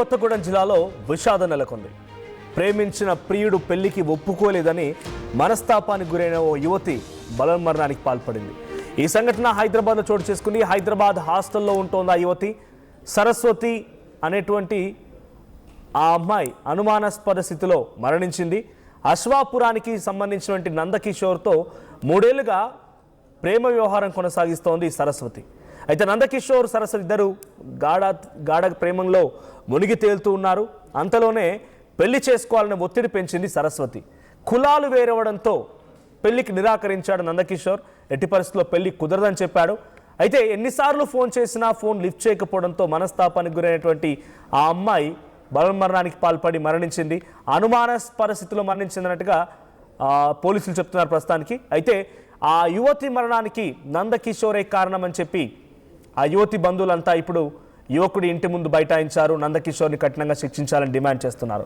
కొత్తగూడెం జిల్లాలో విషాదం నెలకొంది. ప్రేమించిన ప్రియుడు పెళ్లికి ఒప్పుకోలేదని మనస్తాపానికి గురైన ఓ యువతి బలవన్మరణానికి పాల్పడింది. ఈ సంఘటన హైదరాబాద్లో చోటు చేసుకుంది. హైదరాబాద్ హాస్టల్లో ఉంటోంది ఆ యువతి. సరస్వతి అనేటువంటి ఆ అమ్మాయి అనుమానాస్పద స్థితిలో మరణించింది. అశ్వాపురానికి సంబంధించినటువంటి నందకిషోర్తో 3 ఏళ్లుగా ప్రేమ వ్యవహారం కొనసాగిస్తోంది సరస్వతి. అయితే నందకిషోర్ సరస్వతి ఇద్దరు గాఢ ప్రేమంలో మునిగి తేలుతూ ఉన్నారు. అంతలోనే పెళ్లి చేసుకోవాలని ఒత్తిడి పెంచింది సరస్వతి. కులాలు వేరవడంతో పెళ్లికి నిరాకరించాడు నందకిషోర్. ఎట్టి పరిస్థితుల్లో పెళ్లి కుదరదని చెప్పాడు. అయితే ఎన్నిసార్లు ఫోన్ చేసినా ఫోన్ లిఫ్ట్ చేయకపోవడంతో మనస్తాపానికి గురైనటువంటి ఆ అమ్మాయి బలవన్మరణానికి పాల్పడి మరణించింది. అనుమానాస్పద స్థితిలో మరణించిందన్నట్టుగా పోలీసులు చెప్తున్నారు ప్రస్తుతానికి. అయితే ఆ యువతి మరణానికి నందకిషోరే కారణమని చెప్పి ఆ యువతి బంధువులంతా ఇప్పుడు యువకుడి ఇంటి ముందు బైఠాయించారు. నందకిషోర్ని కఠినంగా శిక్షించాలని డిమాండ్ చేస్తున్నారు.